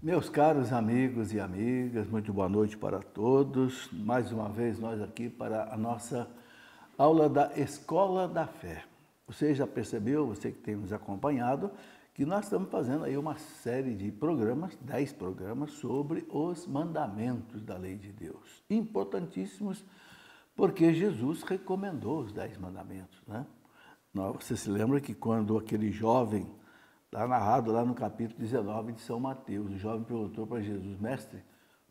Meus caros amigos e amigas, muito boa noite para todos. Mais uma vez nós aqui para a nossa aula da Escola da Fé. Você já percebeu, você que tem nos acompanhado, que nós estamos fazendo aí uma série de programas, 10 programas, sobre os mandamentos da lei de Deus. Importantíssimos, porque Jesus recomendou os 10 mandamentos, né? Você se lembra que quando aquele jovem, está narrado lá no capítulo 19 de São Mateus, o jovem perguntou para Jesus: mestre, o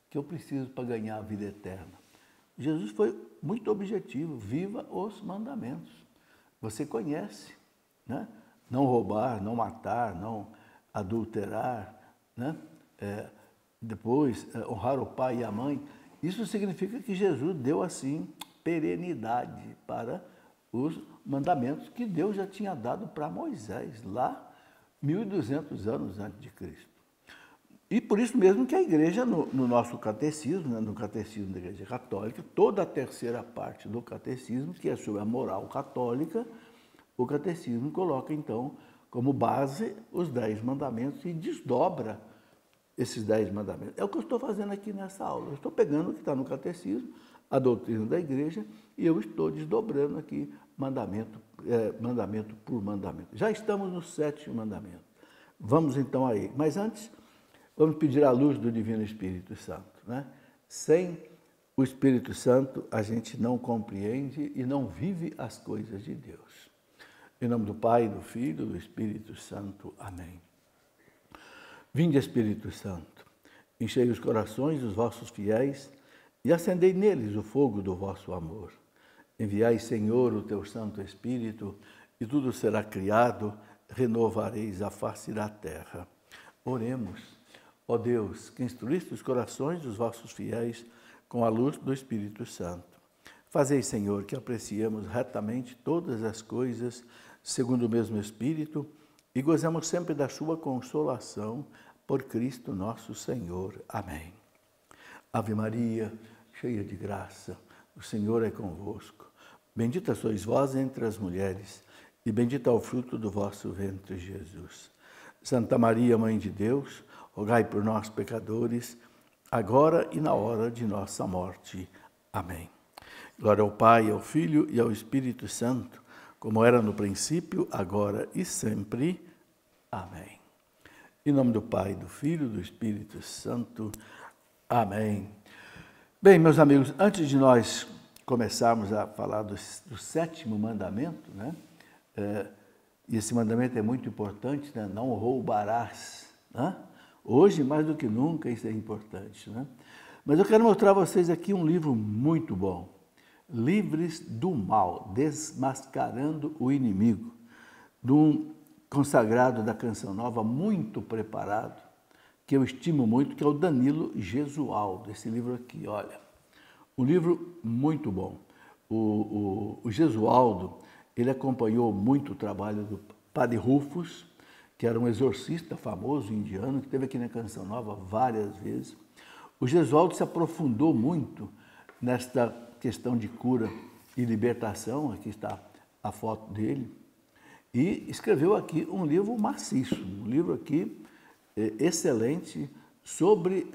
que eu preciso para ganhar a vida eterna? Jesus foi muito objetivo: viva os mandamentos. Você conhece, né? Não roubar, não matar, não adulterar, né? Depois, honrar o pai e a mãe. Isso significa que Jesus deu, assim, perenidade para os mandamentos que Deus já tinha dado para Moisés, lá 1.200 anos antes de Cristo. E por isso mesmo que a igreja, no nosso catecismo, né, no catecismo da Igreja Católica, toda a terceira parte do catecismo, que é sobre a moral católica, o catecismo coloca, então, como base os 10 mandamentos e desdobra esses 10 mandamentos. É o que eu estou fazendo aqui nessa aula. Eu estou pegando o que está no catecismo, a doutrina da igreja, e eu estou desdobrando aqui mandamento por mandamento. Já estamos no 7º mandamento. Vamos então aí. Mas antes, vamos pedir a luz do Divino Espírito Santo, né? Sem o Espírito Santo, a gente não compreende e não vive as coisas de Deus. Em nome do Pai, do Filho e do Espírito Santo. Amém. Vinde, Espírito Santo, enchei os corações dos vossos fiéis e acendei neles o fogo do vosso amor. Enviai, Senhor, o teu Santo Espírito, e tudo será criado, renovareis a face da terra. Oremos. Ó Deus, que instruíste os corações dos vossos fiéis com a luz do Espírito Santo. Fazei, Senhor, que apreciemos retamente todas as coisas segundo o mesmo Espírito e gozemos sempre da sua consolação por Cristo nosso Senhor. Amém. Ave Maria, cheia de graça, o Senhor é convosco. Bendita sois vós entre as mulheres, e bendito é o fruto do vosso ventre, Jesus. Santa Maria, Mãe de Deus, rogai por nós, pecadores, agora e na hora de nossa morte. Amém. Glória ao Pai, ao Filho e ao Espírito Santo, como era no princípio, agora e sempre. Amém. Em nome do Pai, do Filho e do Espírito Santo. Amém. Bem, meus amigos, antes de nós começarmos a falar do 7º mandamento, né? E esse mandamento é muito importante, né? Não roubarás, né? Hoje, mais do que nunca, isso é importante, né? Mas eu quero mostrar a vocês aqui um livro muito bom, Livres do Mal, Desmascarando o Inimigo, de um consagrado da Canção Nova, muito preparado, que eu estimo muito, que é o Danilo Gesualdo. Esse livro aqui, olha, um livro muito bom. O Gesualdo, ele acompanhou muito o trabalho do Padre Rufus, que era um exorcista famoso indiano, que esteve aqui na Canção Nova várias vezes. O Gesualdo se aprofundou muito nesta questão de cura e libertação, aqui está a foto dele, e escreveu aqui um livro maciço, um livro aqui excelente sobre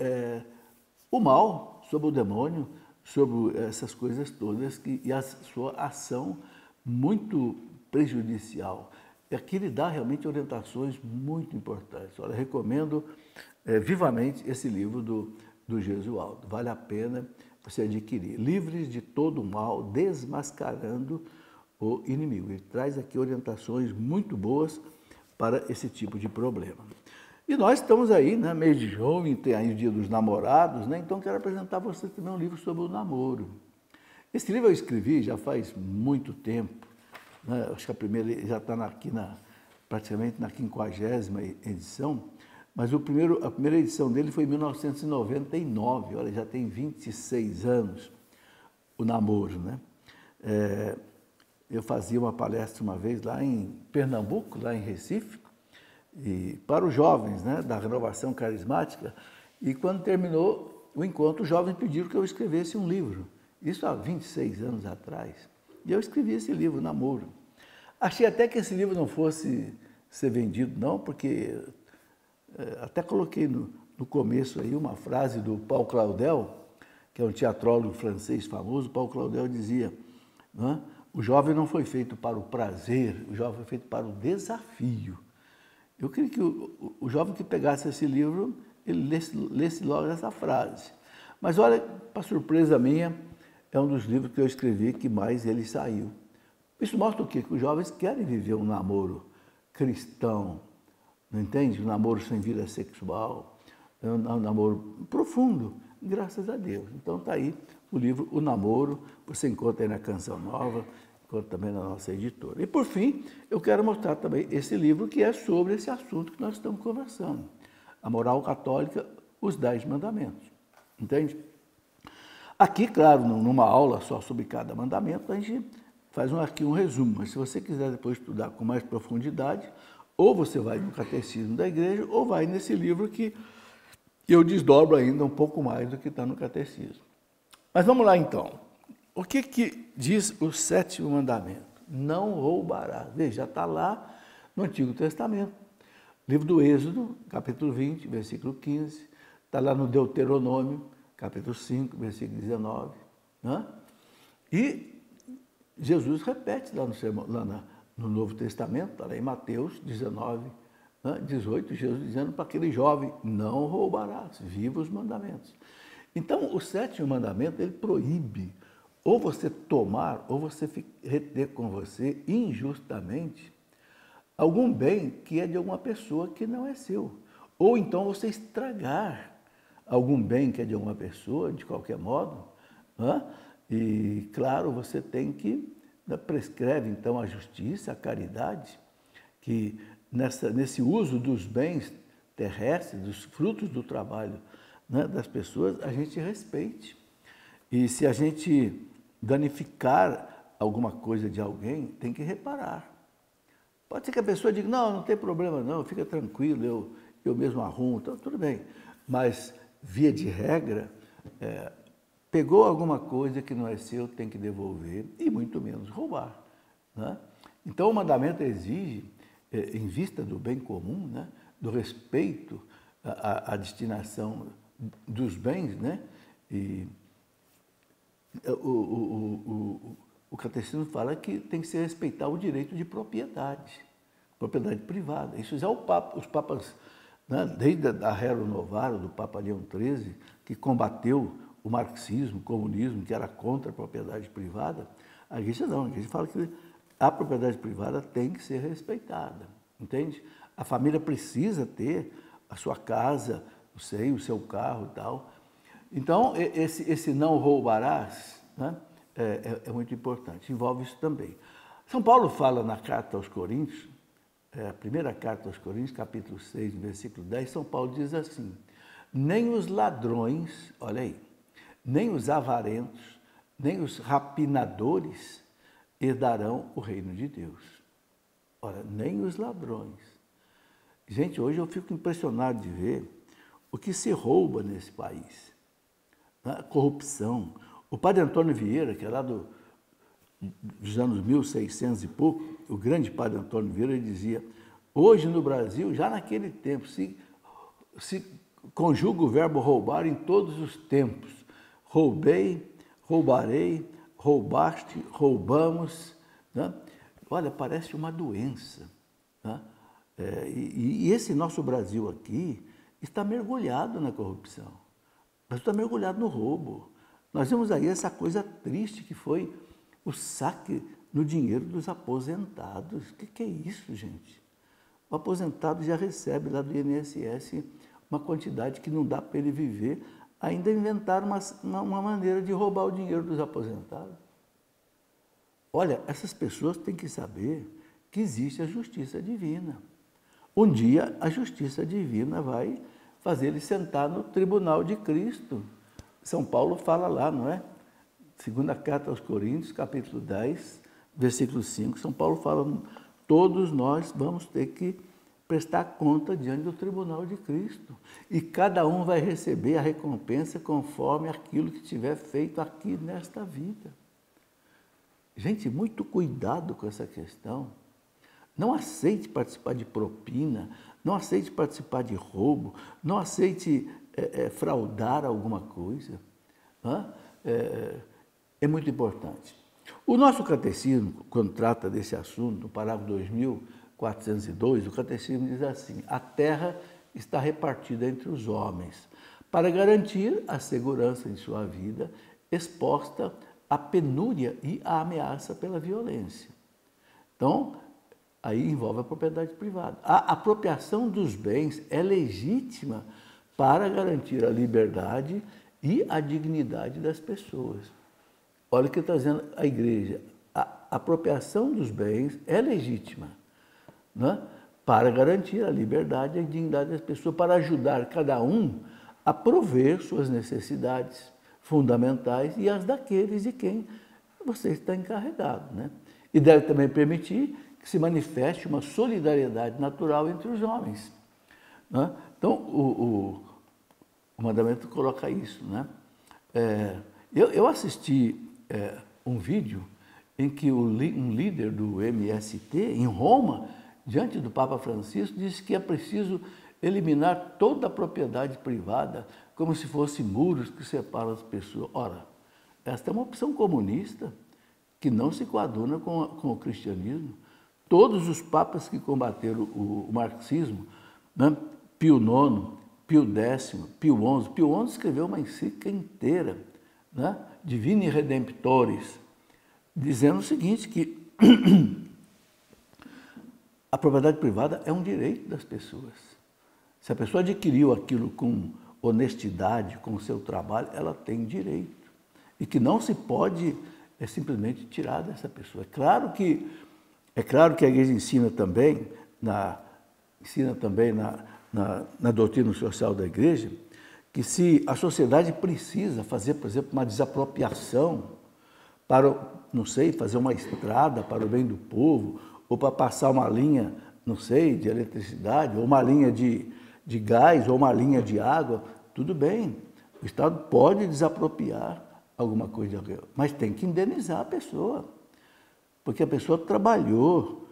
o mal, sobre o demônio, sobre essas coisas todas e a sua ação muito prejudicial. E aqui ele dá realmente orientações muito importantes. Olha, recomendo vivamente esse livro do Gesualdo. Vale a pena você adquirir. Livres de todo o mal, desmascarando o inimigo. Ele traz aqui orientações muito boas para esse tipo de problema. E nós estamos aí, né, mês de junho, tem aí o Dia dos Namorados, né? Então quero apresentar a você também um livro sobre o namoro. Esse livro eu escrevi já faz muito tempo, né? Acho que a primeira já está praticamente na 50ª edição, mas a primeira edição dele foi em 1999, olha, já tem 26 anos o namoro, né? Eu fazia uma palestra uma vez lá em Pernambuco, lá em Recife, e para os jovens, né, da renovação carismática, e quando terminou o encontro, os jovens pediram que eu escrevesse um livro, isso há 26 anos atrás, e eu escrevi esse livro, Namoro. Achei até que esse livro não fosse ser vendido, não, porque até coloquei no começo aí uma frase do Paul Claudel, que é um teatrólogo francês famoso. Paul Claudel dizia, né, o jovem não foi feito para o prazer, o jovem foi feito para o desafio. Eu queria que o jovem que pegasse esse livro, ele lesse logo essa frase. Mas olha, para surpresa minha, é um dos livros que eu escrevi que mais ele saiu. Isso mostra o quê? Que os jovens querem viver um namoro cristão, não entende? Um namoro sem vida sexual, um namoro profundo, graças a Deus. Então está aí o livro O Namoro, você encontra aí na Canção Nova, encontra também na nossa editora. E por fim, eu quero mostrar também esse livro que é sobre esse assunto que nós estamos conversando. A moral católica, os 10 mandamentos. Entende? Aqui, claro, numa aula só sobre cada mandamento, a gente faz aqui um resumo. Mas se você quiser depois estudar com mais profundidade, ou você vai no Catecismo da Igreja, ou vai nesse livro que eu desdobro ainda um pouco mais do que está no Catecismo. Mas vamos lá então. O que diz o 7º mandamento? Não roubarás. Veja, já está lá no Antigo Testamento. Livro do Êxodo, capítulo 20, versículo 15. Está lá no Deuteronômio, capítulo 5, versículo 19. Né? E Jesus repete lá no Novo Testamento, está lá em Mateus 19, 18, Jesus dizendo para aquele jovem, não roubarás, viva os mandamentos. Então, o 7º mandamento, ele proíbe ou você tomar, ou você reter com você injustamente algum bem que é de alguma pessoa que não é seu. Ou então você estragar algum bem que é de alguma pessoa, de qualquer modo. Né? E, claro, você tem que, prescreve então a justiça, a caridade, que nesse uso dos bens terrestres, dos frutos do trabalho, né, das pessoas, a gente respeite. E se a gente danificar alguma coisa de alguém, tem que reparar. Pode ser que a pessoa diga, não tem problema não, fica tranquilo, eu mesmo arrumo, então, tudo bem. Mas, via de regra, pegou alguma coisa que não é seu, tem que devolver, e muito menos roubar. Né? Então, o mandamento exige, em vista do bem comum, né, do respeito à destinação dos bens, né, e o catecismo fala que tem que se respeitar o direito de propriedade privada. Isso já os papas, né, desde a Rerum Novarum, do Papa Leão XIII, que combateu o marxismo, o comunismo, que era contra a propriedade privada, a igreja não, a igreja fala que a propriedade privada tem que ser respeitada, entende? A família precisa ter a sua casa, o seu carro e tal. Então, esse não roubarás, né, é muito importante, envolve isso também. São Paulo fala na carta aos Coríntios, a primeira carta aos Coríntios, capítulo 6, versículo 10, São Paulo diz assim, nem os ladrões, olha aí, nem os avarentos, nem os rapinadores herdarão o reino de Deus. Ora, nem os ladrões. Gente, hoje eu fico impressionado de ver o que se rouba nesse país. A corrupção. O padre Antônio Vieira, que é lá dos anos 1600 e pouco, o grande padre Antônio Vieira, ele dizia, hoje no Brasil, já naquele tempo, se conjuga o verbo roubar em todos os tempos. Roubei, roubarei, roubaste, roubamos. Né? Olha, parece uma doença. Né? E esse nosso Brasil aqui está mergulhado na corrupção. Nós estamos mergulhados no roubo. Nós vemos aí essa coisa triste que foi o saque no dinheiro dos aposentados. O que é isso, gente? O aposentado já recebe lá do INSS uma quantidade que não dá para ele viver. Ainda inventaram uma maneira de roubar o dinheiro dos aposentados. Olha, essas pessoas têm que saber que existe a justiça divina. Um dia a justiça divina vai fazer ele sentar no tribunal de Cristo. São Paulo fala lá, não é? Segunda carta aos Coríntios, capítulo 10, versículo 5. São Paulo fala, todos nós vamos ter que prestar conta diante do tribunal de Cristo. E cada um vai receber a recompensa conforme aquilo que tiver feito aqui nesta vida. Gente, muito cuidado com essa questão. Não aceite participar de propina, não aceite participar de roubo, não aceite fraudar alguma coisa. É muito importante. O nosso catecismo, quando trata desse assunto, no parágrafo 2402, o catecismo diz assim: a terra está repartida entre os homens para garantir a segurança em sua vida, exposta à penúria e à ameaça pela violência. Então, aí envolve a propriedade privada. A apropriação dos bens é legítima para garantir a liberdade e a dignidade das pessoas. Olha o que está dizendo a igreja. A apropriação dos bens é legítima, né? Para garantir a liberdade e a dignidade das pessoas, para ajudar cada um a prover suas necessidades fundamentais e as daqueles de quem você está encarregado, né? E deve também permitir que se manifeste uma solidariedade natural entre os homens, né? Então, o mandamento coloca isso, né? Eu assisti um vídeo em que um líder do MST, em Roma, diante do Papa Francisco, disse que é preciso eliminar toda a propriedade privada, como se fossem muros que separam as pessoas. Ora, esta é uma opção comunista que não se coaduna com o cristianismo. Todos os papas que combateram o marxismo, né? Pio IX, Pio X, Pio XI. Pio XI escreveu uma encíclica inteira, né? Divini Redemptoris, dizendo o seguinte, que a propriedade privada é um direito das pessoas. Se a pessoa adquiriu aquilo com honestidade, com o seu trabalho, ela tem direito. E que não se pode simplesmente tirar dessa pessoa. É claro que a igreja ensina também na doutrina social da igreja, que se a sociedade precisa fazer, por exemplo, uma desapropriação para, não sei, fazer uma estrada para o bem do povo, ou para passar uma linha, não sei, de eletricidade, ou uma linha de gás, ou uma linha de água, tudo bem. O Estado pode desapropriar alguma coisa de alguém, mas tem que indenizar a pessoa, porque a pessoa trabalhou,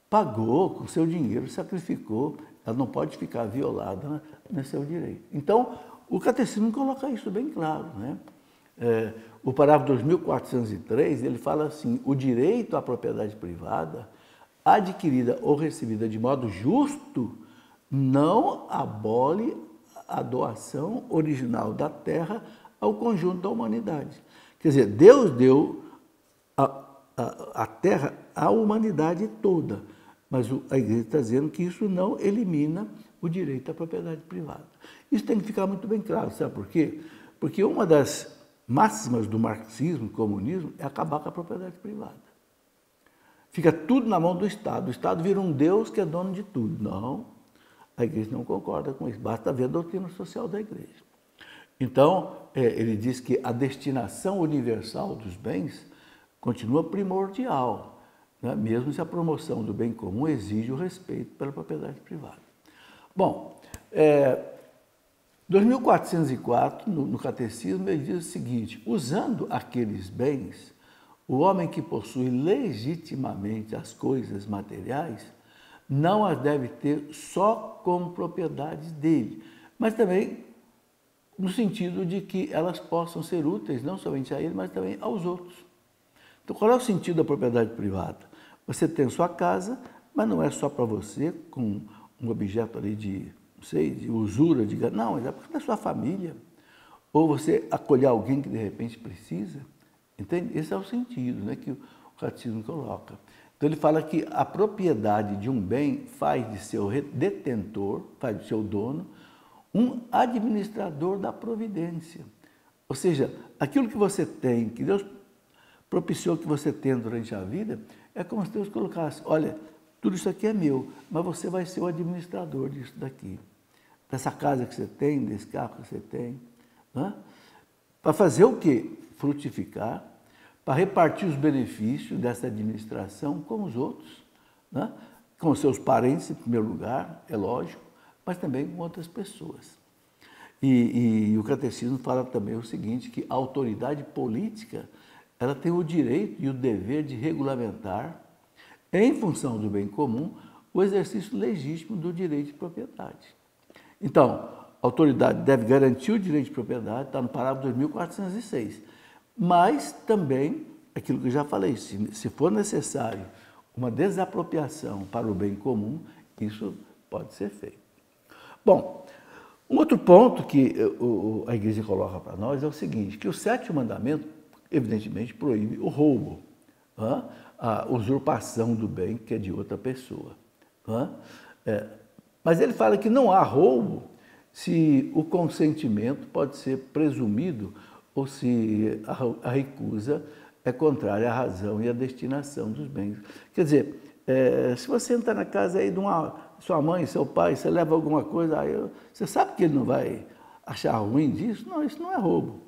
pagou com seu dinheiro, sacrificou, ela não pode ficar violada no seu direito. Então, o catecismo coloca isso bem claro, né? O parágrafo 2403, ele fala assim: o direito à propriedade privada, adquirida ou recebida de modo justo, não abole a doação original da terra ao conjunto da humanidade. Quer dizer, Deus deu a terra à humanidade toda, mas a igreja está dizendo que isso não elimina o direito à propriedade privada. Isso tem que ficar muito bem claro, sabe por quê? Porque uma das máximas do marxismo e comunismo é acabar com a propriedade privada. Fica tudo na mão do Estado. O Estado vira um Deus que é dono de tudo. Não, a igreja não concorda com isso. Basta ver a doutrina social da igreja. Então, ele diz que a destinação universal dos bens continua primordial, né? Mesmo se a promoção do bem comum exige o respeito pela propriedade privada. Bom, 2404, no Catecismo, ele diz o seguinte: usando aqueles bens, o homem que possui legitimamente as coisas materiais não as deve ter só como propriedades dele, mas também no sentido de que elas possam ser úteis não somente a ele, mas também aos outros. Então, qual é o sentido da propriedade privada? Você tem sua casa, mas não é só para você, com um objeto ali de, não sei, de usura, não, é da sua família. Ou você acolher alguém que de repente precisa. Entende? Esse é o sentido, né, que o catecismo coloca. Então ele fala que a propriedade de um bem faz de seu detentor, faz de seu dono, um administrador da providência. Ou seja, aquilo que você tem, que Deus propiciou que você tenha durante a vida, é como se Deus colocasse: olha, tudo isso aqui é meu, mas você vai ser o administrador disso daqui. Dessa casa que você tem, desse carro que você tem. Né? Para fazer o quê? Frutificar, para repartir os benefícios dessa administração com os outros, né? Com os seus parentes, em primeiro lugar, é lógico, mas também com outras pessoas. E o catecismo fala também o seguinte, que a autoridade política ela tem o direito e o dever de regulamentar, em função do bem comum, o exercício legítimo do direito de propriedade. Então, a autoridade deve garantir o direito de propriedade, está no parágrafo 2406. Mas também, aquilo que eu já falei, se for necessário uma desapropriação para o bem comum, isso pode ser feito. Bom, um outro ponto que a Igreja coloca para nós é o seguinte, que o sétimo mandamento, evidentemente, proíbe o roubo, a usurpação do bem que é de outra pessoa. Mas ele fala que não há roubo se o consentimento pode ser presumido ou se a recusa é contrária à razão e à destinação dos bens. Quer dizer, se você entra na casa aí de sua mãe, seu pai, você leva alguma coisa, você sabe que ele não vai achar ruim disso? Não, isso não é roubo.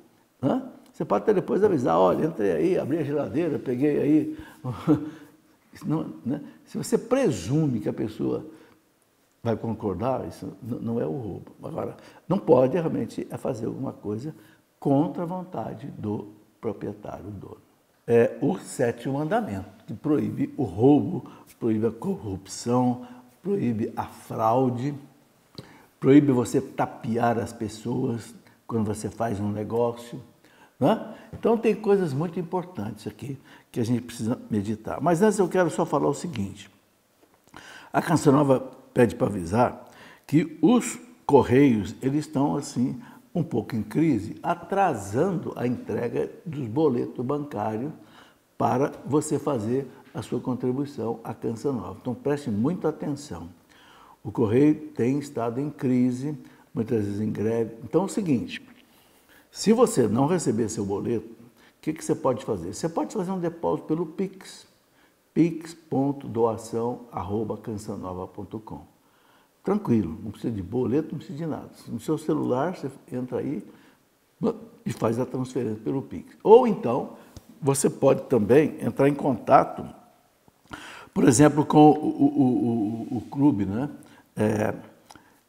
Você pode até depois avisar, olha, entrei aí, abri a geladeira, peguei aí. Não, né? Se você presume que a pessoa vai concordar, isso não é o roubo. Agora, não pode realmente fazer alguma coisa contra a vontade do proprietário, dono. É o sétimo mandamento, que proíbe o roubo, proíbe a corrupção, proíbe a fraude, proíbe você tapear as pessoas quando você faz um negócio. Então, tem coisas muito importantes aqui que a gente precisa meditar. Mas antes eu quero só falar o seguinte. A Canção Nova pede para avisar que os Correios, eles estão assim um pouco em crise, atrasando a entrega dos boletos bancários para você fazer a sua contribuição à Canção Nova. Então, preste muita atenção. O Correio tem estado em crise, muitas vezes em greve. Então, é o seguinte, se você não receber seu boleto, o que você pode fazer? Você pode fazer um depósito pelo Pix, pix.doação@cançãonova.com. Tranquilo, não precisa de boleto, não precisa de nada. No seu celular, você entra aí e faz a transferência pelo Pix. Ou então, você pode também entrar em contato, por exemplo, com o clube, né?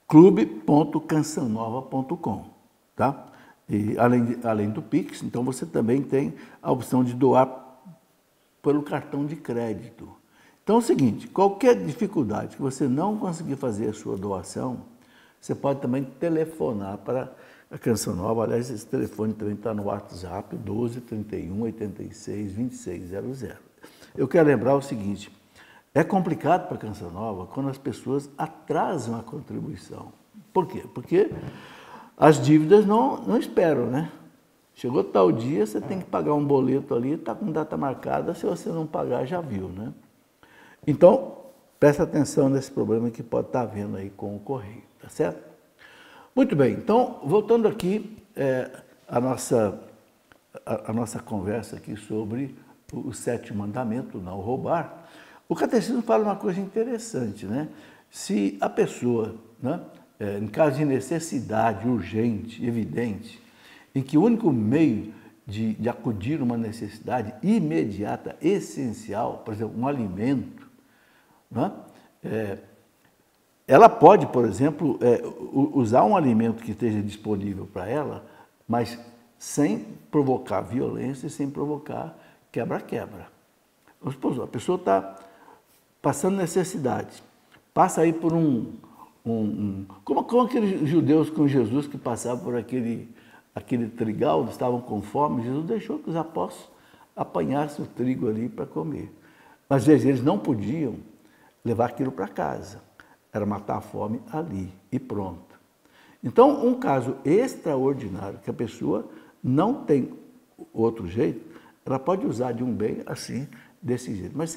clube.cançãonova.com, tá? E além do Pix, então você também tem a opção de doar pelo cartão de crédito. Então é o seguinte, qualquer dificuldade que você não conseguir fazer a sua doação, você pode também telefonar para a Canção Nova. Aliás, esse telefone também está no WhatsApp, 12 31 86 2600. Eu quero lembrar o seguinte, é complicado para a Canção Nova quando as pessoas atrasam a contribuição. Por quê? Porque as dívidas não esperam, né? Chegou tal dia, você tem que pagar um boleto ali, está com data marcada, se você não pagar, já viu, né? Então, preste atenção nesse problema que pode estar havendo aí com o Correio, tá certo? Muito bem, então, voltando aqui a nossa conversa aqui sobre o sétimo mandamento, não roubar, o Catecismo fala uma coisa interessante, né? Se a pessoa, né, em caso de necessidade urgente, evidente, em que o único meio de acudir uma necessidade imediata, essencial, por exemplo, um alimento, né? Ela pode, por exemplo, usar um alimento que esteja disponível para ela, mas sem provocar violência e sem provocar quebra-quebra. Vamos supor, a pessoa está passando necessidade, passa aí por como aqueles judeus com Jesus que passavam por aquele trigal, estavam com fome, Jesus deixou que os apóstolos apanhassem o trigo ali para comer. Mas, veja, eles não podiam levar aquilo para casa. Era matar a fome ali e pronto. Então, um caso extraordinário, que a pessoa não tem outro jeito, ela pode usar de um bem assim, desse jeito. Mas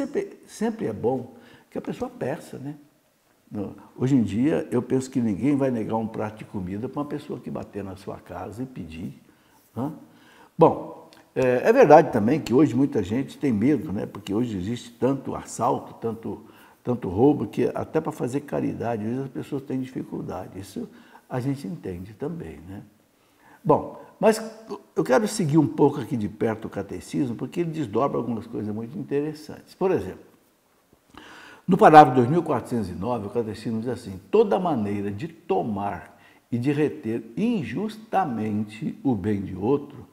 sempre é bom que a pessoa peça, né? Hoje em dia, eu penso que ninguém vai negar um prato de comida para uma pessoa que bater na sua casa e pedir. Né? Bom, é verdade também que hoje muita gente tem medo, né? Porque hoje existe tanto assalto, tanto roubo, que até para fazer caridade, às vezes as pessoas têm dificuldade. Isso a gente entende também, né? Bom, mas eu quero seguir um pouco aqui de perto o catecismo, porque ele desdobra algumas coisas muito interessantes. Por exemplo, no parágrafo 2409, o catecismo diz assim, toda maneira de tomar e de reter injustamente o bem de outro,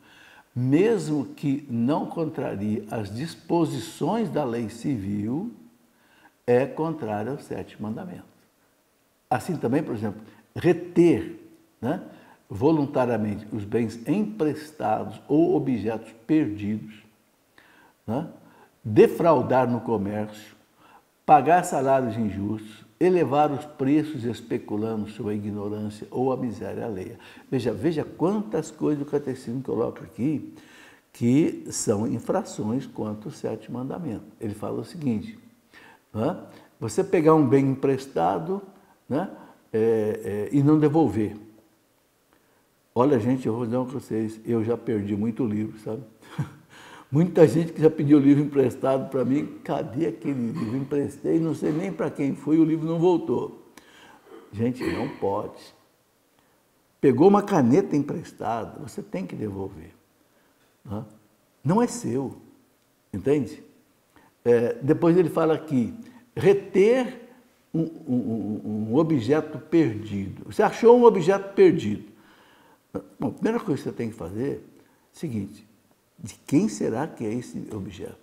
mesmo que não contrarie as disposições da lei civil, é contrário ao sétimo mandamento. Assim também, por exemplo, reter, né, voluntariamente os bens emprestados ou objetos perdidos, né, defraudar no comércio, pagar salários injustos, elevar os preços especulando sobre a ignorância ou a miséria alheia. Veja quantas coisas o catecismo coloca aqui que são infrações contra o sétimo mandamento. Ele fala o seguinte, né, você pegar um bem emprestado, né, e não devolver. Olha, gente, eu vou dizer para vocês, eu já perdi muito livro, sabe? Muita gente que já pediu livro emprestado para mim, cadê aquele livro? Emprestei, não sei nem para quem foi, o livro não voltou. Gente, não pode. Pegou uma caneta emprestada, você tem que devolver. Não é seu, entende? Depois ele fala aqui, reter um objeto perdido. Você achou um objeto perdido. Bom, a primeira coisa que você tem que fazer é o seguinte, de quem será que é esse objeto?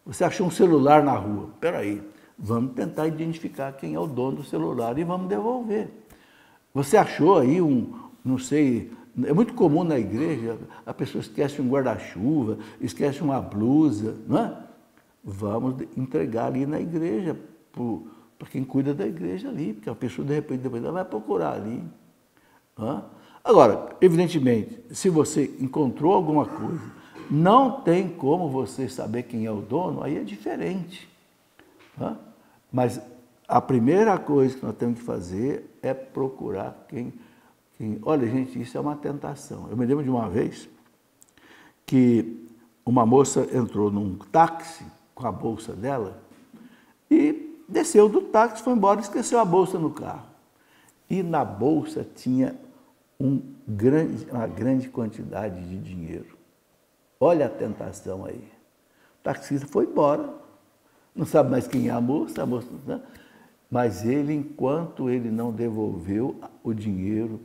Você achou um celular na rua, espera aí, vamos tentar identificar quem é o dono do celular e vamos devolver. Você achou aí não sei, é muito comum na igreja, a pessoa esquece um guarda-chuva, esquece uma blusa, não é? Vamos entregar ali na igreja, para quem cuida da igreja ali, porque a pessoa de repente depois ela vai procurar ali. Não é? Agora, evidentemente, se você encontrou alguma coisa, não tem como você saber quem é o dono, aí é diferente. Não é? Mas a primeira coisa que nós temos que fazer é procurar quem... Olha, gente, isso é uma tentação. Eu me lembro de uma vez que uma moça entrou num táxi com a bolsa dela e desceu do táxi, foi embora e esqueceu a bolsa no carro. E na bolsa tinha uma grande quantidade de dinheiro. Olha a tentação aí. O taxista foi embora, não sabe mais quem é a moça, né? Mas ele, enquanto ele não devolveu o dinheiro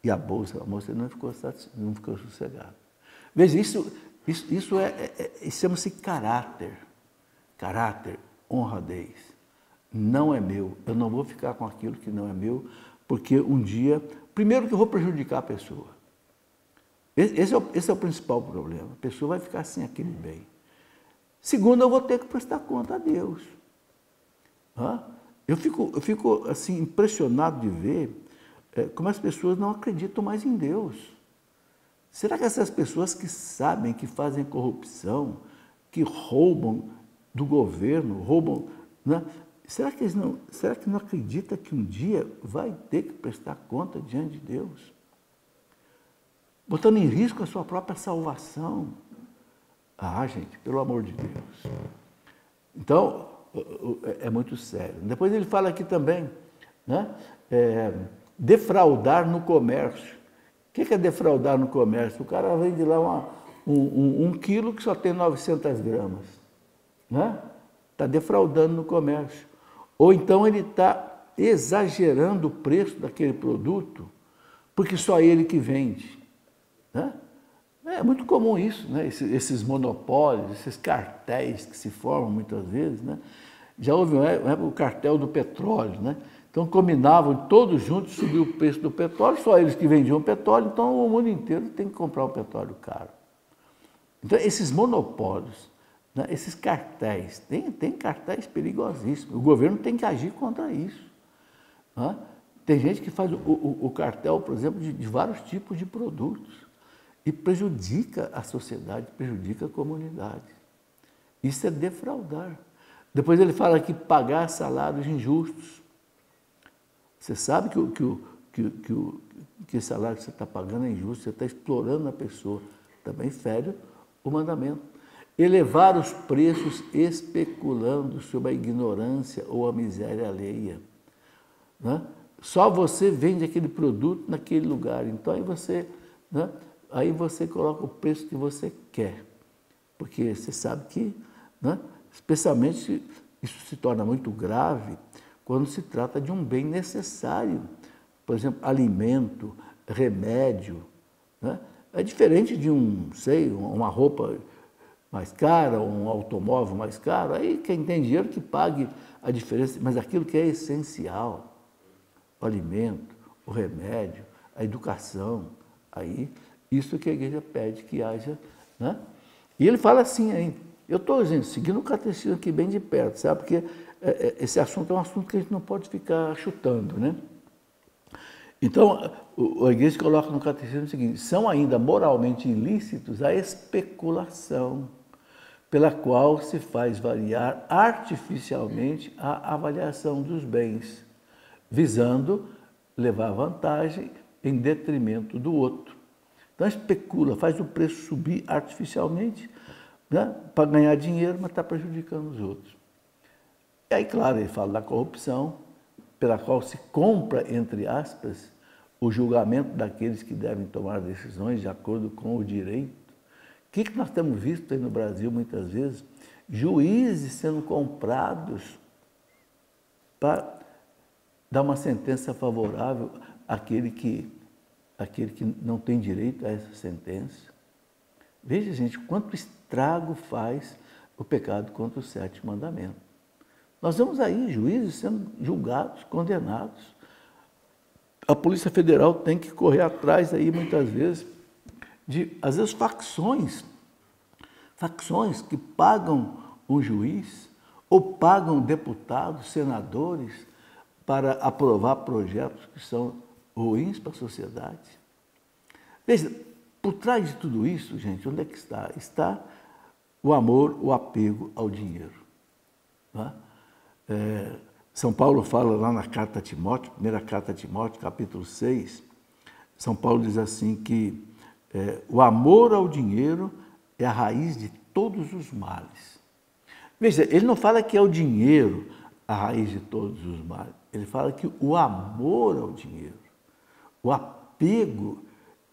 e a moça não ficou sossegado. Veja, isso chama-se caráter. Caráter, honradez. Não é meu. Eu não vou ficar com aquilo que não é meu, porque um dia, primeiro que eu vou prejudicar a pessoa. Esse é o principal problema. A pessoa vai ficar sem aquele bem. Segundo, eu vou ter que prestar conta a Deus. Eu fico assim, impressionado de ver como as pessoas não acreditam mais em Deus. Será que essas pessoas que sabem que fazem corrupção, que roubam do governo, roubam... Né? Será que não acreditam que um dia vai ter que prestar conta diante de Deus? Botando em risco a sua própria salvação. Ah, gente, pelo amor de Deus. Então, é muito sério. Depois ele fala aqui também, né? Defraudar no comércio. O que é defraudar no comércio? O cara vende lá um quilo que só tem 900 gramas. Né? Está defraudando no comércio. Ou então ele está exagerando o preço daquele produto, porque só ele que vende. Né? É muito comum isso, né? Esses monopólios, esses cartéis que se formam muitas vezes. Né? Já houve o cartel do petróleo, né? Então combinavam todos juntos subir o preço do petróleo, só eles que vendiam petróleo, então o mundo inteiro tem que comprar o petróleo caro. Então esses monopólios, né, esses cartéis, tem cartéis perigosíssimos, o governo tem que agir contra isso. Né? Tem gente que faz o cartel, por exemplo, de vários tipos de produtos e prejudica a sociedade, prejudica a comunidade. Isso é defraudar. Depois ele fala que pagar salários injustos. Você sabe que esse salário que você está pagando é injusto, você está explorando a pessoa. Também fere o mandamento. Elevar os preços especulando sobre a ignorância ou a miséria alheia. Né? Só você vende aquele produto naquele lugar. Então aí você coloca o preço que você quer. Porque você sabe que, né, especialmente, isso se torna muito grave quando se trata de um bem necessário. Por exemplo, alimento, remédio. Né? É diferente de uma roupa mais cara, ou um automóvel mais caro, aí quem tem dinheiro que pague a diferença, mas aquilo que é essencial, o alimento, o remédio, a educação, aí isso que a igreja pede que haja, né? E ele fala assim ainda, eu estou, gente, seguindo o catecismo aqui bem de perto, sabe? Porque esse assunto é um assunto que a gente não pode ficar chutando, né? Então, a igreja coloca no catecismo o seguinte, são ainda moralmente ilícitos a especulação, pela qual se faz variar artificialmente a avaliação dos bens, visando levar vantagem em detrimento do outro. Então, especula, faz o preço subir artificialmente, né, para ganhar dinheiro, mas está prejudicando os outros. E aí, claro, ele fala da corrupção, pela qual se compra, entre aspas, o julgamento daqueles que devem tomar decisões de acordo com o direito. O que nós temos visto aí no Brasil, muitas vezes? Juízes sendo comprados para dar uma sentença favorável àquele que não tem direito a essa sentença. Veja, gente, quanto estrago faz o pecado contra o sétimo mandamento. Nós vemos aí juízes sendo julgados, condenados. A Polícia Federal tem que correr atrás aí, muitas vezes, de, às vezes, facções que pagam um juiz ou pagam deputados, senadores, para aprovar projetos que são ruins para a sociedade. Veja, por trás de tudo isso, gente, onde é que está? Está o amor, o apego ao dinheiro. Não é? São Paulo fala lá na carta a Timóteo, primeira carta a Timóteo, capítulo 6, São Paulo diz assim que o amor ao dinheiro é a raiz de todos os males. Veja, ele não fala que é o dinheiro a raiz de todos os males, ele fala que o amor ao dinheiro, o apego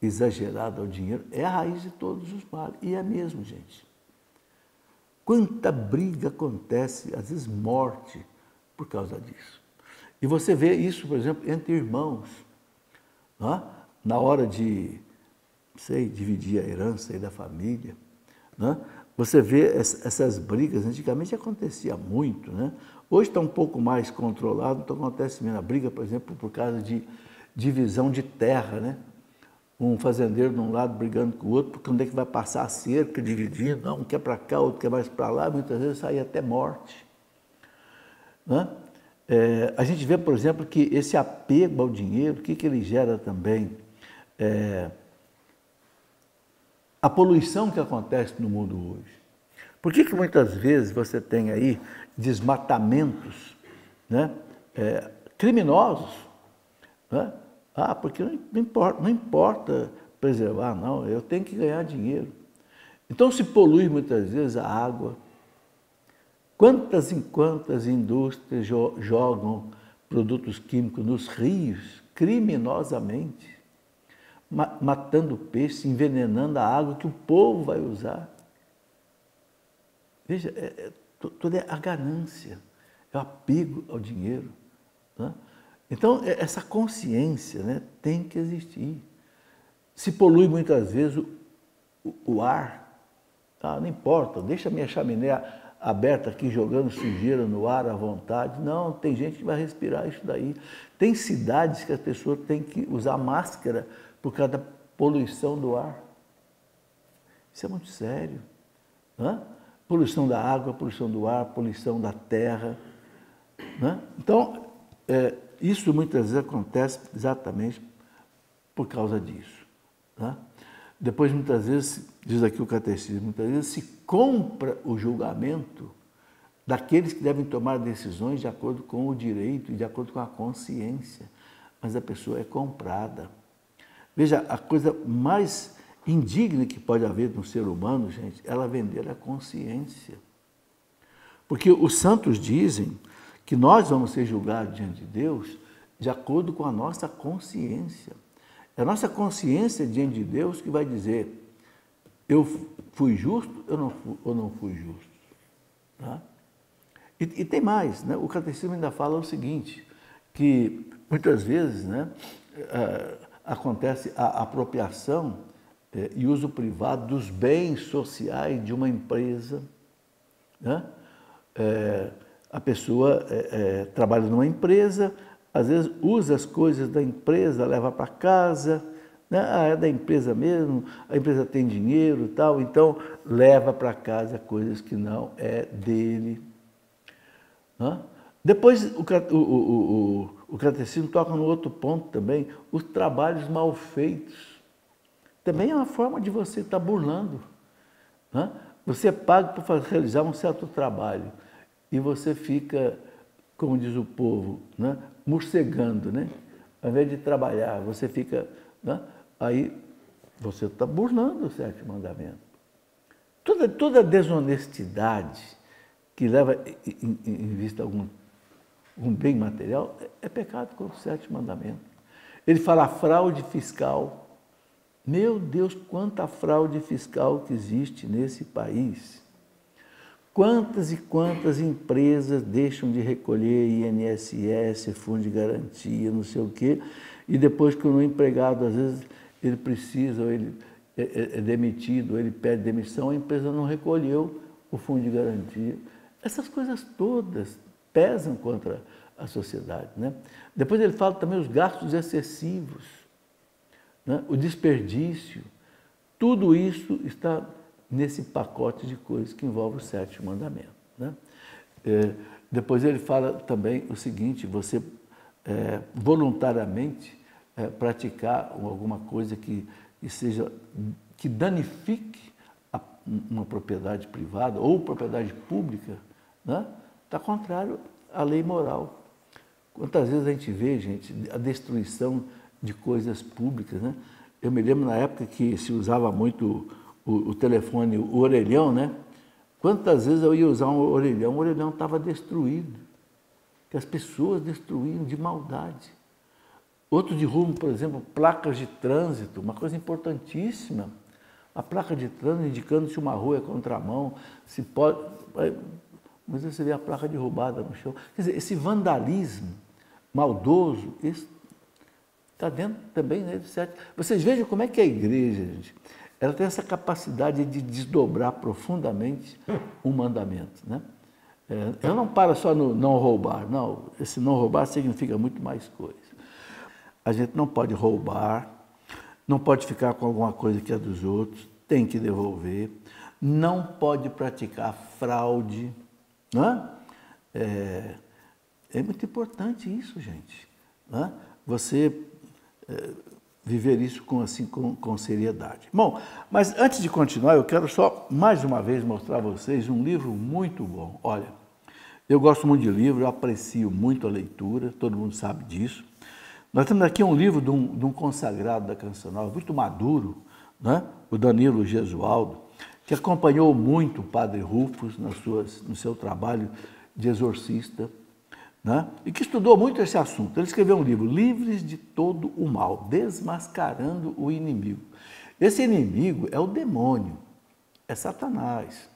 exagerado ao dinheiro é a raiz de todos os males. E é mesmo, gente. Quanta briga acontece, às vezes morte, por causa disso. E você vê isso, por exemplo, entre irmãos. Não é? Na hora de, dividir a herança aí da família. Não é? Você vê essas brigas, antigamente acontecia muito, né? Hoje está um pouco mais controlado, então acontece menos. A briga, por exemplo, por causa de divisão de terra, né? Um fazendeiro de um lado brigando com o outro, porque onde é que vai passar a cerca, dividindo, não, um quer para cá, outro quer mais para lá, muitas vezes sai até morte. Né? A gente vê, por exemplo, que esse apego ao dinheiro, o que ele gera também? A poluição que acontece no mundo hoje. Por que muitas vezes você tem aí desmatamentos, né? Criminosos? Né? Porque não importa preservar, não, eu tenho que ganhar dinheiro. Então se polui muitas vezes a água. Quantas e quantas indústrias jogam produtos químicos nos rios, criminosamente, matando peixe, envenenando a água que o povo vai usar. Veja, toda a ganância, é o apego ao dinheiro. Né? Então, essa consciência, né, tem que existir. Se polui muitas vezes o ar, não importa, deixa a minha chaminé aberta aqui, jogando sujeira no ar à vontade. Não, tem gente que vai respirar isso daí. Tem cidades que as pessoas têm que usar máscara por causa da poluição do ar. Isso é muito sério. Né? Poluição da água, poluição do ar, poluição da terra. Né? Então, isso muitas vezes acontece exatamente por causa disso. Né? Depois, muitas vezes, diz aqui o catecismo, muitas vezes se compra o julgamento daqueles que devem tomar decisões de acordo com o direito e de acordo com a consciência, mas a pessoa é comprada. Veja, a coisa mais indigna que pode haver no ser humano, gente, é ela vender a consciência. Porque os santos dizem que nós vamos ser julgados diante de Deus de acordo com a nossa consciência. É a nossa consciência diante de Deus que vai dizer, eu fui justo ou não fui justo. Tá? E tem mais, né? O catecismo ainda fala o seguinte, que muitas vezes, né, acontece a apropriação e uso privado dos bens sociais de uma empresa, né? A pessoa trabalha numa empresa, às vezes usa as coisas da empresa, leva para casa, né? Ah, é da empresa mesmo, a empresa tem dinheiro e tal, então leva para casa coisas que não é dele. Né? Depois o catecismo toca no outro ponto também, os trabalhos mal feitos. Também é uma forma de você estar burlando. Né? Você é pago para realizar um certo trabalho e você fica, como diz o povo, né? Morcegando, né? Ao invés de trabalhar, você fica... Né? Aí você está burlando o sétimo mandamento. Toda desonestidade que leva em vista algum bem material é pecado contra o sétimo mandamento. Ele fala fraude fiscal. Meu Deus, quanta fraude fiscal que existe nesse país. Quantas e quantas empresas deixam de recolher INSS, fundo de garantia, não sei o quê, e depois que o empregado, às vezes, ele precisa, ou ele é demitido, ou ele pede demissão, a empresa não recolheu o fundo de garantia. Essas coisas todas pesam contra a sociedade, né? Depois ele fala também os gastos excessivos, né? O desperdício. Tudo isso está nesse pacote de coisas que envolve o sétimo mandamento, né? Depois ele fala também o seguinte, você voluntariamente praticar alguma coisa que danifique uma propriedade privada ou propriedade pública, né? Está contrário à lei moral. Quantas vezes a gente vê, gente, a destruição de coisas públicas, né? Eu me lembro na época que se usava muito o telefone, o orelhão, né? Quantas vezes eu ia usar o orelhão estava destruído, que as pessoas destruíam de maldade. Outro de rumo, por exemplo, placas de trânsito, uma coisa importantíssima. A placa de trânsito indicando se uma rua é contramão, se pode... Mas você vê a placa derrubada no chão. Quer dizer, esse vandalismo maldoso, isso está dentro também, né, do sétimo. Vocês vejam como é que a igreja, gente, ela tem essa capacidade de desdobrar profundamente um mandamento, né? Ela não para só no não roubar, não. Esse não roubar significa muito mais coisa. A gente não pode roubar, não pode ficar com alguma coisa que é dos outros, tem que devolver, não pode praticar fraude, né? É muito importante isso, gente, né? Você viver isso com seriedade. Bom, mas antes de continuar, eu quero só mais uma vez mostrar a vocês um livro muito bom. Olha, eu gosto muito de livro, eu aprecio muito a leitura, todo mundo sabe disso. Nós temos aqui um livro de um consagrado da Canção Nova, muito maduro, né? O Danilo Gesualdo, que acompanhou muito o padre Rufus no seu trabalho de exorcista, né? E que estudou muito esse assunto. Ele escreveu um livro, Livres de Todo o Mal, Desmascarando o Inimigo. Esse inimigo é o demônio, é Satanás,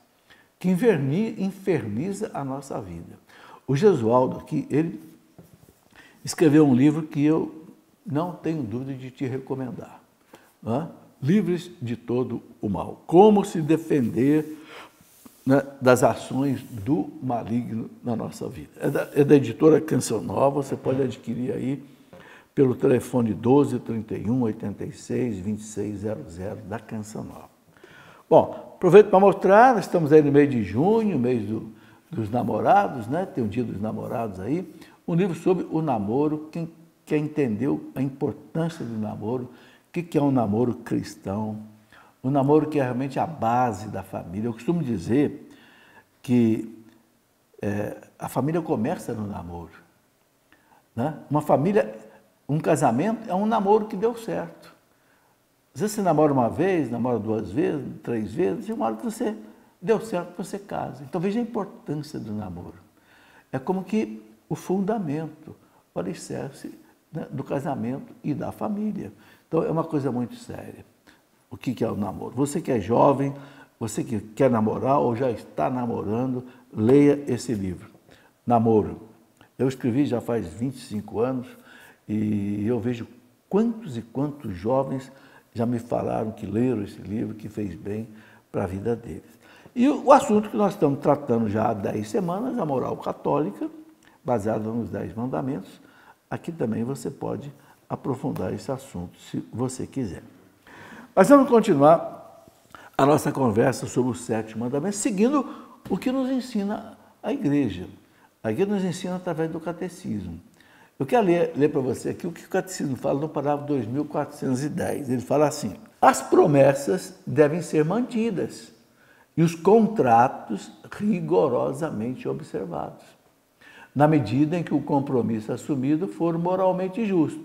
que inferniza a nossa vida. O Gesualdo aqui, ele escreveu um livro que eu não tenho dúvida de te recomendar, né? Livres de Todo o Mal. Como se defender, né, das ações do maligno na nossa vida. É da editora Canção Nova, você pode adquirir aí pelo telefone 12 31 86 2600 da Canção Nova. Bom, aproveito para mostrar, nós estamos aí no mês de junho, mês dos namorados, né? Tem o Dia dos Namorados aí, um livro sobre o namoro, quem quer entender a importância do namoro, o que é um namoro cristão, um namoro que é realmente a base da família. Eu costumo dizer que a família começa no namoro, né? Uma família, um casamento é um namoro que deu certo. Às vezes você namora uma vez, namora 2 vezes, 3 vezes, e uma hora que você deu certo, você casa. Então veja a importância do namoro. É como que o fundamento, o alicerce, né, do casamento e da família. Então é uma coisa muito séria. O que é o namoro? Você que é jovem, você que quer namorar ou já está namorando, leia esse livro, Namoro. Eu escrevi já faz 25 anos e eu vejo quantos e quantos jovens já me falaram que leram esse livro, que fez bem para a vida deles. E o assunto que nós estamos tratando já há 10 semanas, a moral católica, baseada nos 10 mandamentos, aqui também você pode aprofundar esse assunto, se você quiser. Mas vamos continuar a nossa conversa sobre os 7 mandamentos, seguindo o que nos ensina a igreja. A igreja nos ensina através do catecismo. Eu quero ler para você aqui o que o catecismo fala no parágrafo 2410. Ele fala assim: as promessas devem ser mantidas e os contratos rigorosamente observados, na medida em que o compromisso assumido for moralmente justo.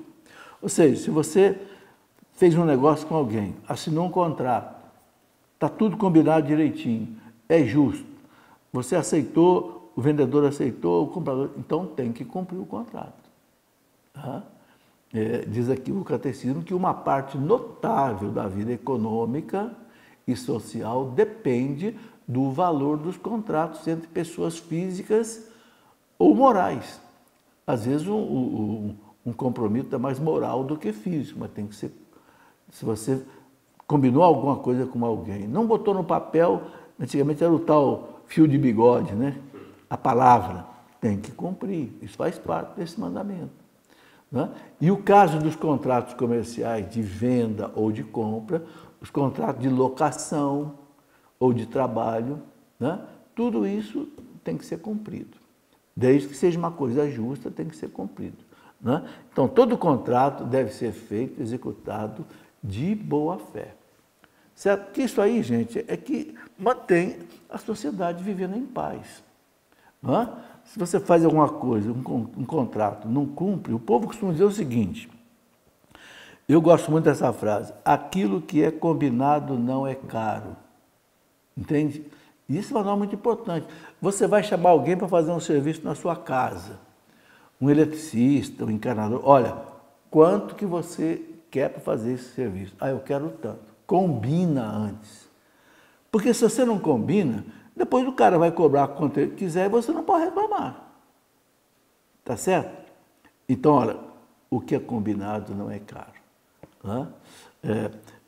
Ou seja, se você fez um negócio com alguém, assinou um contrato, está tudo combinado direitinho, é justo, você aceitou, o vendedor aceitou, o comprador, então tem que cumprir o contrato. Tá? Diz aqui o catecismo que uma parte notável da vida econômica e social depende do valor dos contratos entre pessoas físicas ou morais. Às vezes um compromisso é mais moral do que físico, mas tem que ser, se você combinou alguma coisa com alguém, não botou no papel, antigamente era o tal fio de bigode, né? A palavra tem que cumprir, isso faz parte desse mandamento. Né? E o caso dos contratos comerciais de venda ou de compra, os contratos de locação ou de trabalho, né? Tudo isso tem que ser cumprido. Desde que seja uma coisa justa, tem que ser cumprido. Né? Então, todo contrato deve ser feito, executado de boa fé. Certo? Que isso aí, gente, é que mantém a sociedade vivendo em paz. Né? Se você faz alguma coisa, um contrato, não cumpre, o povo costuma dizer o seguinte, eu gosto muito dessa frase, aquilo que é combinado não é caro. Entende? Isso é uma norma muito importante. Você vai chamar alguém para fazer um serviço na sua casa, um eletricista, um encanador, olha, quanto que você quer para fazer esse serviço? Ah, eu quero tanto. Combina antes. Porque se você não combina, depois o cara vai cobrar quanto ele quiser e você não pode reclamar. Tá certo? Então, olha, o que é combinado não é caro. Né?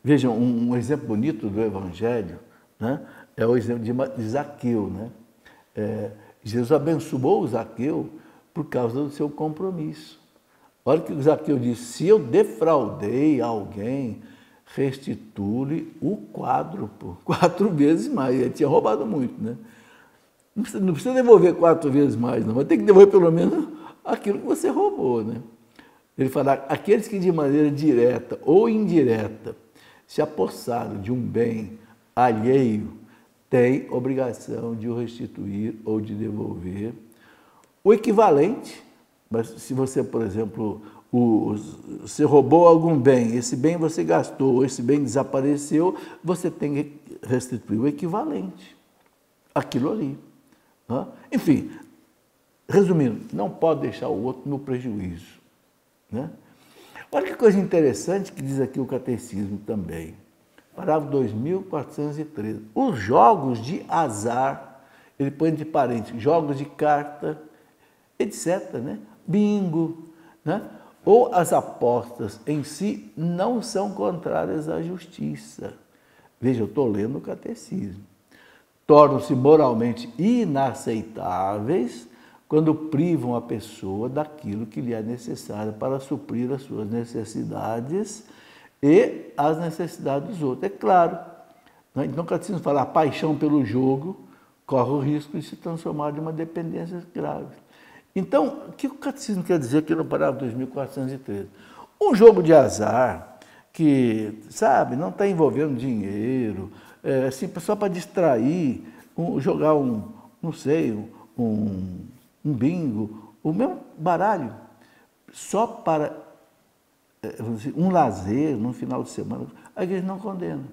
Vejam, um exemplo bonito do Evangelho, né? É o exemplo de Zaqueu. Né? Jesus abençoou o Zaqueu por causa do seu compromisso. Olha o que o Zaqueu disse, se eu defraudei alguém, restitui o quádruplo, 4 vezes mais. Ele tinha roubado muito, né? Não precisa devolver 4 vezes mais, não, mas tem que devolver pelo menos aquilo que você roubou, né? Ele fala, aqueles que de maneira direta ou indireta se apossaram de um bem alheio, têm obrigação de o restituir ou de devolver. O equivalente, mas se você, por exemplo, você roubou algum bem, esse bem você gastou, esse bem desapareceu, você tem que restituir o equivalente, aquilo ali. Né? Enfim, resumindo, não pode deixar o outro no prejuízo. Né? Olha que coisa interessante que diz aqui o catecismo também. Parágrafo 2413. Os jogos de azar, ele põe entre parênteses, jogos de carta, etc., né? Bingo, né? Ou as apostas em si não são contrárias à justiça. Veja, eu estou lendo o catecismo. Tornam-se moralmente inaceitáveis quando privam a pessoa daquilo que lhe é necessário para suprir as suas necessidades e as necessidades dos outros. É claro, né? Então o catecismo fala, a paixão pelo jogo corre o risco de se transformar em uma dependência grave. Então, o que o catecismo quer dizer aqui no parágrafo 2413? Um jogo de azar que, sabe, não está envolvendo dinheiro, assim, só para distrair, jogar não sei, um bingo, o mesmo baralho, só para um lazer no final de semana, a igreja não condena.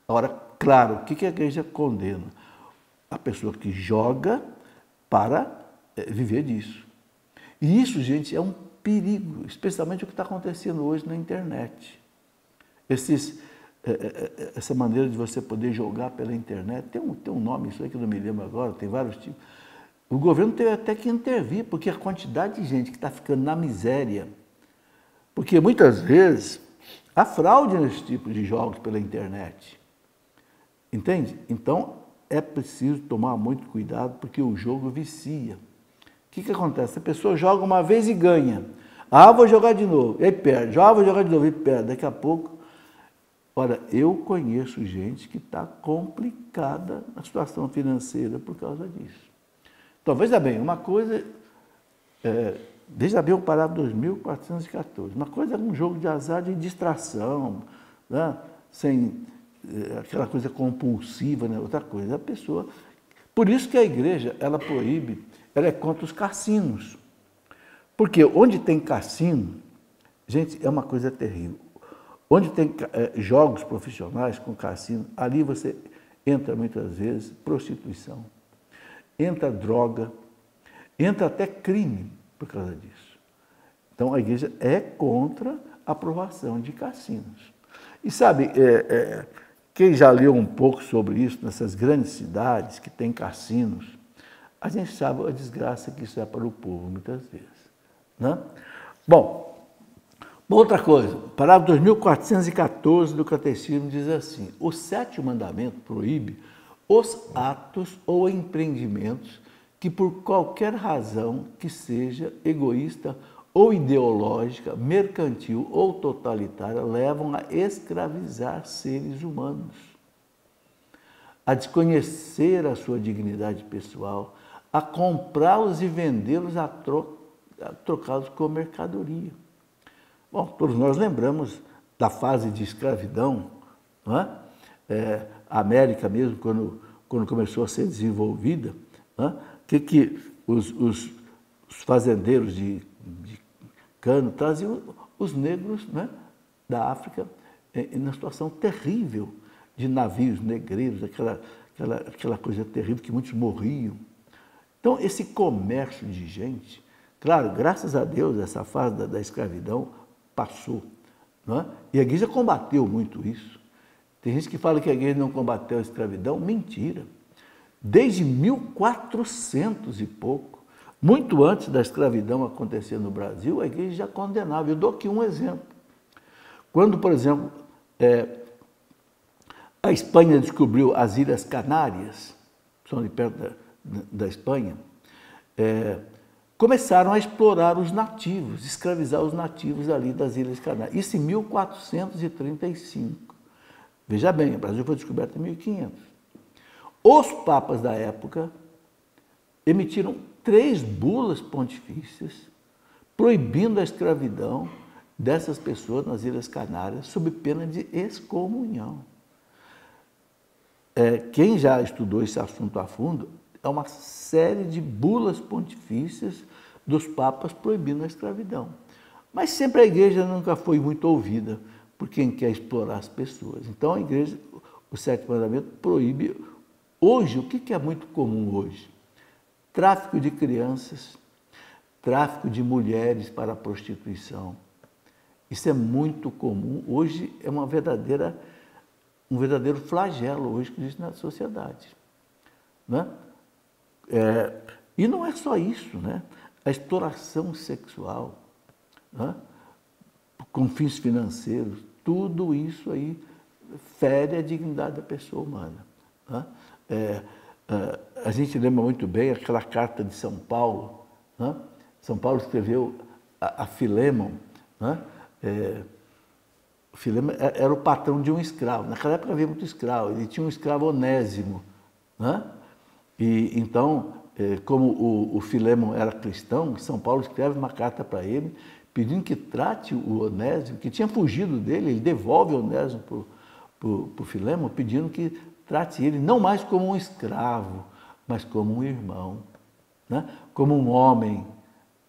Agora, claro, o que a igreja condena? A pessoa que joga para viver disso. E isso, gente, é um perigo, especialmente o que está acontecendo hoje na internet. Essa maneira de você poder jogar pela internet, tem um nome, isso aí que eu não me lembro agora, tem vários tipos. O governo teve até que intervir, porque a quantidade de gente que está ficando na miséria, porque muitas vezes Há fraude nesse tipo de jogos pela internet. Entende? Então, é preciso tomar muito cuidado, porque o jogo vicia. O que acontece? A pessoa joga uma vez e ganha. Ah, vou jogar de novo. E aí perde. Ah, vou jogar de novo e perde. Daqui a pouco... Ora, eu conheço gente que está complicada na situação financeira por causa disso. Então, veja bem, uma coisa... veja bem o parágrafo 2414. Uma coisa é um jogo de azar de distração, né? Sem aquela coisa compulsiva, né? Outra coisa é a pessoa... Por isso que a igreja, ela proíbe, ela é contra os cassinos. Porque onde tem cassino, gente, é uma coisa terrível. Onde tem jogos profissionais com cassino, ali você entra muitas vezes prostituição, entra droga, entra até crime por causa disso. Então a igreja é contra a aprovação de cassinos. E sabe, quem já leu um pouco sobre isso nessas grandes cidades que tem cassinos, a gente sabe a desgraça que isso é para o povo muitas vezes. Né? Bom, outra coisa, parágrafo 2414 do Catecismo diz assim: o sétimo mandamento proíbe os atos ou empreendimentos que por qualquer razão que seja egoísta ou ideológica, mercantil ou totalitária, levam a escravizar seres humanos, a desconhecer a sua dignidade pessoal, a comprá-los e vendê-los trocá-los com mercadoria. Bom, todos nós lembramos da fase de escravidão, não é? A América mesmo, quando começou a ser desenvolvida, não é? que os fazendeiros de cano traziam os negros, né, da África em situação terrível de navios negreiros, aquela coisa terrível que muitos morriam. Então, esse comércio de gente, claro, graças a Deus, essa fase da escravidão passou, não é? E a igreja combateu muito isso. Tem gente que fala que a igreja não combateu a escravidão, mentira. Desde 1400 e pouco, muito antes da escravidão acontecer no Brasil, a igreja já condenava. Eu dou aqui um exemplo. Quando, por exemplo, a Espanha descobriu as Ilhas Canárias, são ali perto da Espanha, começaram a explorar os nativos, escravizar os nativos ali das Ilhas Canárias. Isso em 1435. Veja bem, o Brasil foi descoberto em 1500. Os papas da época emitiram 3 bulas pontifícias proibindo a escravidão dessas pessoas nas Ilhas Canárias sob pena de excomunhão. Quem já estudou esse assunto a fundo, é uma série de bulas pontifícias dos papas proibindo a escravidão. Mas sempre a igreja nunca foi muito ouvida por quem quer explorar as pessoas. Então a igreja, o sétimo mandamento, proíbe. Hoje, o que é muito comum hoje? Tráfico de crianças, tráfico de mulheres para a prostituição. Isso é muito comum. Hoje é um verdadeiro flagelo hoje que existe na sociedade. Né? E não é só isso, né? A exploração sexual, né? Com fins financeiros, tudo isso aí fere a dignidade da pessoa humana. Né? A gente lembra muito bem aquela carta de São Paulo. Né? São Paulo escreveu a Filémon. Né? Filémon era o patrão de um escravo. Naquela época havia muito escravo. Ele tinha um escravo Onésimo. Né? E então, como o Filémon era cristão, São Paulo escreve uma carta para ele, pedindo que trate o Onésimo, que tinha fugido dele. Ele devolve o Onésimo para o Filémon, pedindo que trate ele não mais como um escravo, mas como um irmão, né? Como um homem,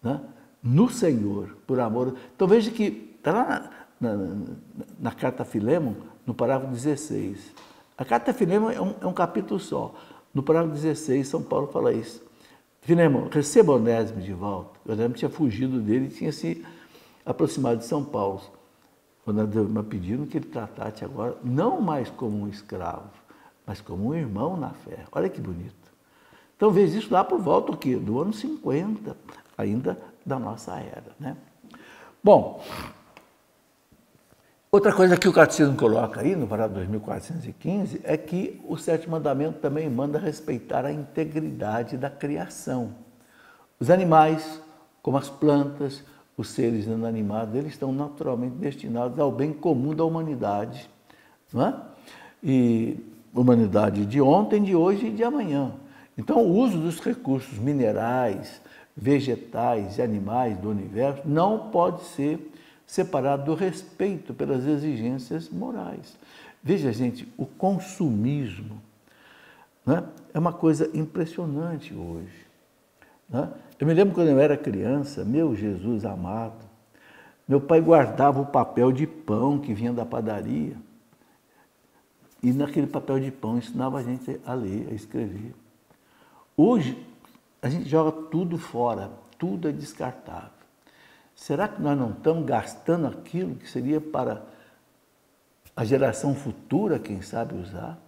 né? No Senhor, por amor. Então veja que está lá na carta a Filémon, no parágrafo 16. A carta a Filémon é um capítulo só. No parágrafo 16, São Paulo fala isso. Filémon, receba Onésimo de volta. O Onésimo tinha fugido dele e tinha se aproximado de São Paulo. Onésimo pedindo que ele tratasse agora não mais como um escravo, mas como um irmão na fé. Olha que bonito. Então, veja isso lá por volta do ano 50, ainda da nossa era. Né? Bom, Outra coisa que o Catecismo coloca aí, no parágrafo 2415, é que o sétimo mandamento também manda respeitar a integridade da criação. Os animais, como as plantas, os seres inanimados, eles estão naturalmente destinados ao bem comum da humanidade, não é? E humanidade de ontem, de hoje e de amanhã. Então, o uso dos recursos minerais, vegetais e animais do universo não pode ser separado do respeito pelas exigências morais. Veja, gente, o consumismo, né, é uma coisa impressionante hoje. Né? Eu me lembro quando eu era criança, meu Jesus amado, meu pai guardava o papel de pão que vinha da padaria e naquele papel de pão ensinava a gente a ler, a escrever. Hoje, a gente joga tudo fora, tudo é descartável. Será que nós não estamos gastando aquilo que seria para a geração futura, quem sabe, usar?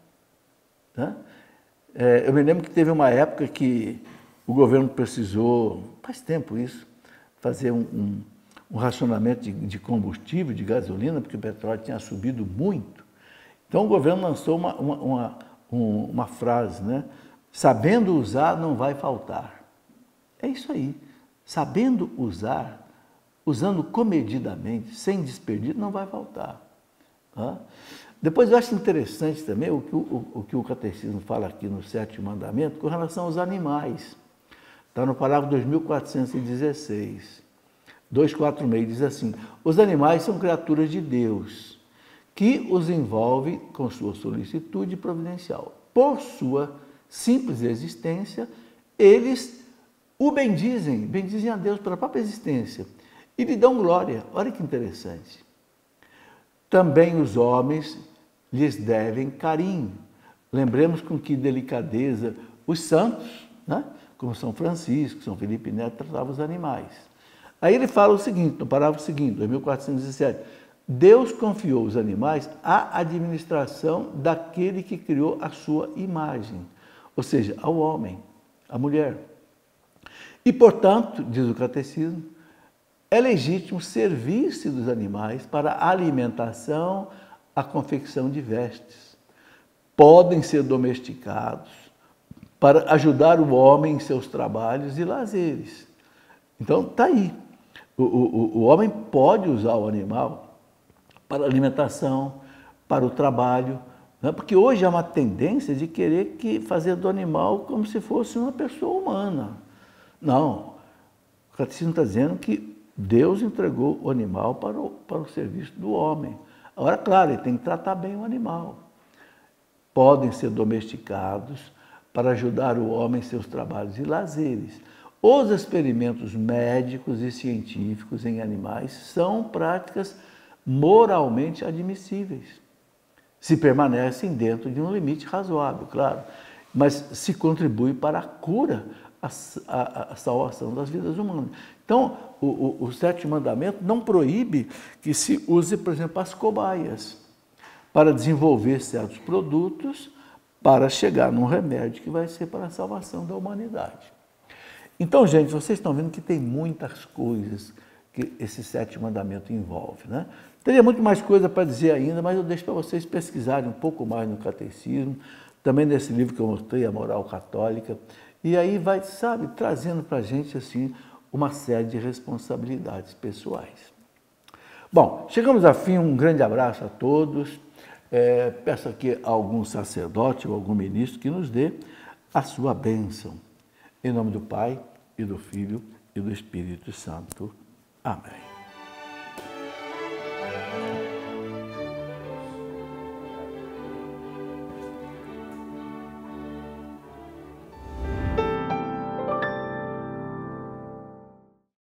Né? Eu me lembro que teve uma época que o governo precisou, faz tempo isso, fazer um racionamento de combustível, de gasolina, porque o petróleo tinha subido muito. Então o governo lançou uma frase, né? Sabendo usar, não vai faltar. É isso aí. Sabendo usar, usando comedidamente, sem desperdício, não vai faltar. Tá? Depois eu acho interessante também o que o Catecismo fala aqui no sétimo mandamento com relação aos animais. Está no parágrafo 2416, 246, diz assim: os animais são criaturas de Deus, que os envolve com sua solicitude providencial. Por sua simples existência, eles o bendizem a Deus pela própria existência e lhe dão glória. Olha que interessante. Também os homens lhes devem carinho. Lembremos com que delicadeza os santos, né, como São Francisco, São Felipe Neto, tratavam os animais. Aí ele fala o seguinte, no parágrafo seguinte, 2417, Deus confiou os animais à administração daquele que criou a sua imagem, ou seja, ao homem, à mulher. E, portanto, diz o Catecismo, é legítimo servir-se dos animais para a alimentação, a confecção de vestes. Podem ser domesticados para ajudar o homem em seus trabalhos e lazeres. Então, está aí. O homem pode usar o animal para a alimentação, para o trabalho, né? Porque hoje há uma tendência de querer fazer do animal como se fosse uma pessoa humana. Não. O Catecismo está dizendo que Deus entregou o animal para o serviço do homem. Agora, claro, ele tem que tratar bem o animal. Podem ser domesticados para ajudar o homem em seus trabalhos e lazeres. Os experimentos médicos e científicos em animais são práticas moralmente admissíveis, se permanecem dentro de um limite razoável, claro, mas se contribui para a cura, a salvação das vidas humanas. Então, o sétimo mandamento não proíbe que se use, por exemplo, as cobaias para desenvolver certos produtos para chegar num remédio que vai ser para a salvação da humanidade. Então, gente, vocês estão vendo que tem muitas coisas que esse sétimo mandamento envolve, né? Teria muito mais coisa para dizer ainda, mas eu deixo para vocês pesquisarem um pouco mais no Catecismo, também nesse livro que eu mostrei, A Moral Católica, e aí vai, sabe, trazendo para a gente, assim, uma série de responsabilidades pessoais. Bom, chegamos ao fim, um grande abraço a todos. Peço aqui a algum sacerdote ou algum ministro que nos dê a sua bênção. Em nome do Pai, e do Filho, e do Espírito Santo. Amém.